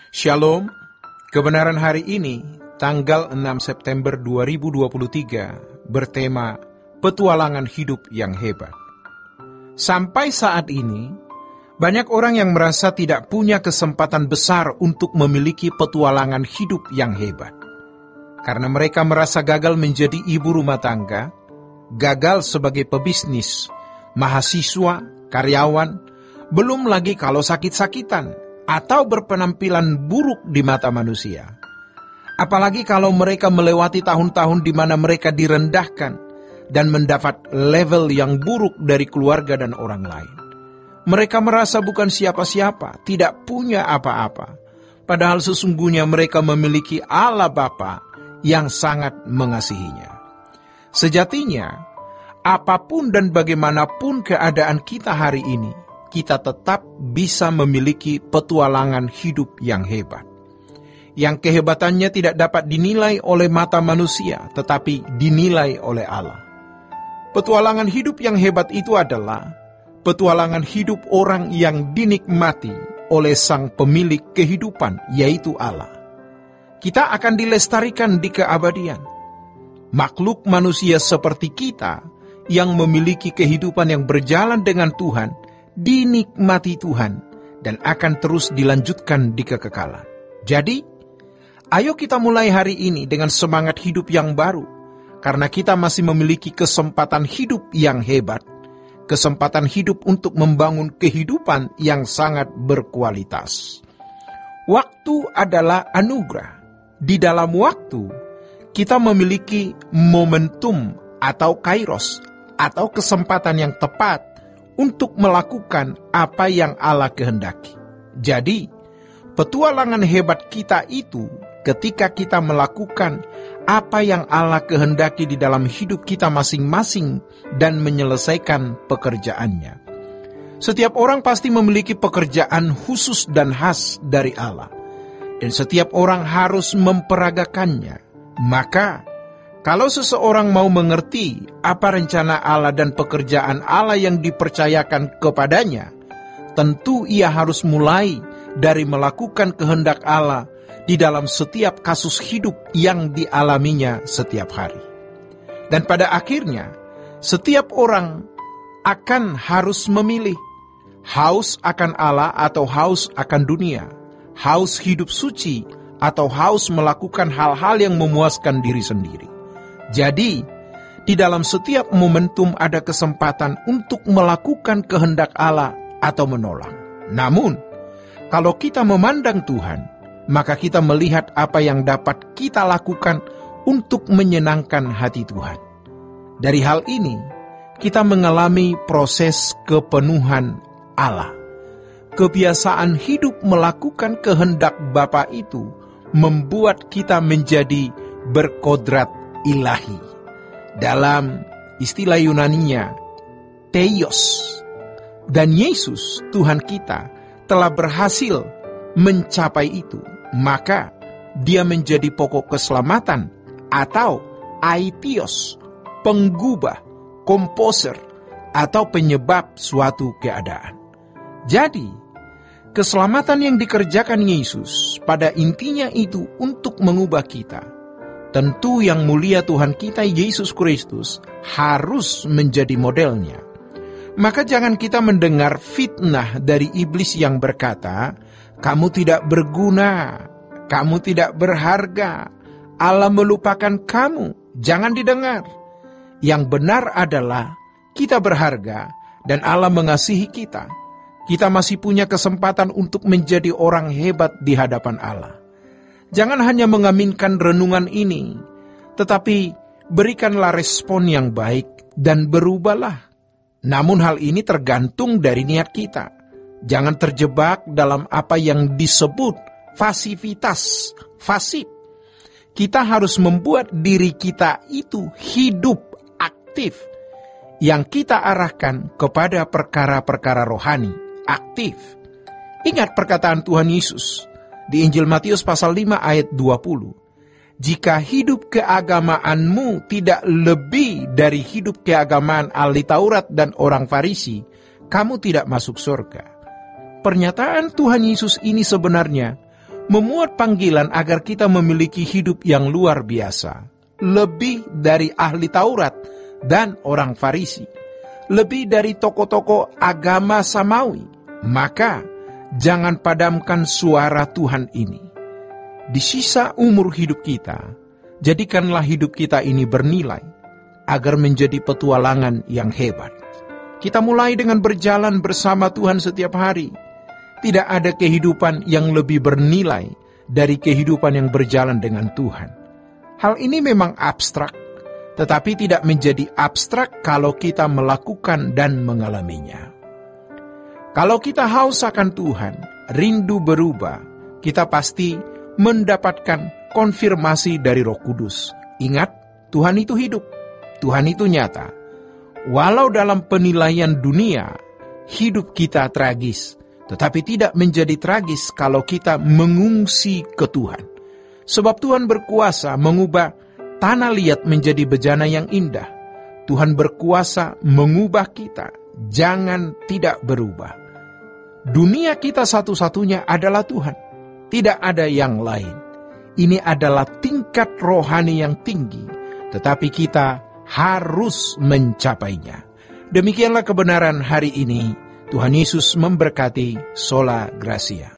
Shalom, kebenaran hari ini, tanggal 6 September 2023, bertema Petualangan Hidup yang Hebat. Sampai saat ini, banyak orang yang merasa tidak punya kesempatan besar untuk memiliki petualangan hidup yang hebat. Karena mereka merasa gagal menjadi ibu rumah tangga, gagal sebagai pebisnis, mahasiswa, karyawan, belum lagi kalau sakit-sakitan atau berpenampilan buruk di mata manusia. Apalagi kalau mereka melewati tahun-tahun di mana mereka direndahkan dan mendapat level yang buruk dari keluarga dan orang lain. Mereka merasa bukan siapa-siapa, tidak punya apa-apa. Padahal sesungguhnya mereka memiliki Allah Bapa yang sangat mengasihinya. Sejatinya, apapun dan bagaimanapun keadaan kita hari ini, kita tetap bisa memiliki petualangan hidup yang hebat. Yang kehebatannya tidak dapat dinilai oleh mata manusia, tetapi dinilai oleh Allah. Petualangan hidup yang hebat itu adalah petualangan hidup orang yang dinikmati oleh Sang Pemilik kehidupan, yaitu Allah. Kita akan dilestarikan di keabadian. Makhluk manusia seperti kita yang memiliki kehidupan yang berjalan dengan Tuhan, dinikmati Tuhan, dan akan terus dilanjutkan di kekekalan. Jadi, ayo kita mulai hari ini dengan semangat hidup yang baru, karena kita masih memiliki kesempatan hidup yang hebat, kesempatan hidup untuk membangun kehidupan yang sangat berkualitas. Waktu adalah anugerah. Di dalam waktu, kita memiliki momentum atau kairos, atau kesempatan yang tepat untuk melakukan apa yang Allah kehendaki. Jadi, petualangan hebat kita itu ketika kita melakukan apa yang Allah kehendaki di dalam hidup kita masing-masing dan menyelesaikan pekerjaannya. Setiap orang pasti memiliki pekerjaan khusus dan khas dari Allah, dan setiap orang harus memperagakannya. Maka, kalau seseorang mau mengerti apa rencana Allah dan pekerjaan Allah yang dipercayakan kepadanya, tentu ia harus mulai dari melakukan kehendak Allah di dalam setiap kasus hidup yang dialaminya setiap hari. Dan pada akhirnya, setiap orang akan harus memilih haus akan Allah atau haus akan dunia, haus hidup suci atau haus melakukan hal-hal yang memuaskan diri sendiri. Jadi, di dalam setiap momentum ada kesempatan untuk melakukan kehendak Allah atau menolak. Namun, kalau kita memandang Tuhan, maka kita melihat apa yang dapat kita lakukan untuk menyenangkan hati Tuhan. Dari hal ini, kita mengalami proses kepenuhan Allah. Kebiasaan hidup melakukan kehendak Bapa itu membuat kita menjadi berkodrat ilahi. Dalam istilah Yunaninya, Theos. Dan Yesus, Tuhan kita, telah berhasil mencapai itu. Maka, dia menjadi pokok keselamatan atau aitios, penggubah, komposer, atau penyebab suatu keadaan. Jadi, keselamatan yang dikerjakan Yesus pada intinya itu untuk mengubah kita. Tentu yang mulia Tuhan kita Yesus Kristus harus menjadi modelnya. Maka jangan kita mendengar fitnah dari iblis yang berkata, kamu tidak berguna, kamu tidak berharga, Allah melupakan kamu. Jangan didengar. Yang benar adalah kita berharga dan Allah mengasihi kita. Kita masih punya kesempatan untuk menjadi orang hebat di hadapan Allah. Jangan hanya mengaminkan renungan ini, tetapi berikanlah respon yang baik dan berubahlah. Namun hal ini tergantung dari niat kita. Jangan terjebak dalam apa yang disebut pasivitas, pasif. Kita harus membuat diri kita itu hidup aktif, yang kita arahkan kepada perkara-perkara rohani, aktif. Ingat perkataan Tuhan Yesus di Injil Matius pasal 5 ayat 20. Jika hidup keagamaanmu tidak lebih dari hidup keagamaan ahli Taurat dan orang Farisi, kamu tidak masuk surga. Pernyataan Tuhan Yesus ini sebenarnya memuat panggilan agar kita memiliki hidup yang luar biasa, lebih dari ahli Taurat dan orang Farisi, lebih dari tokoh-tokoh agama samawi. Maka jangan padamkan suara Tuhan ini. Di sisa umur hidup kita, jadikanlah hidup kita ini bernilai, agar menjadi petualangan yang hebat. Kita mulai dengan berjalan bersama Tuhan setiap hari. Tidak ada kehidupan yang lebih bernilai dari kehidupan yang berjalan dengan Tuhan. Hal ini memang abstrak, tetapi tidak menjadi abstrak kalau kita melakukan dan mengalaminya. Kalau kita haus akan Tuhan, rindu berubah, kita pasti mendapatkan konfirmasi dari Roh Kudus. Ingat, Tuhan itu hidup, Tuhan itu nyata. Walau dalam penilaian dunia, hidup kita tragis, tetapi tidak menjadi tragis kalau kita mengungsi ke Tuhan. Sebab Tuhan berkuasa mengubah tanah liat menjadi bejana yang indah. Tuhan berkuasa mengubah kita, jangan tidak berubah. Dunia kita satu-satunya adalah Tuhan, tidak ada yang lain. Ini adalah tingkat rohani yang tinggi, tetapi kita harus mencapainya. Demikianlah kebenaran hari ini. Tuhan Yesus memberkati. Sola Gracia.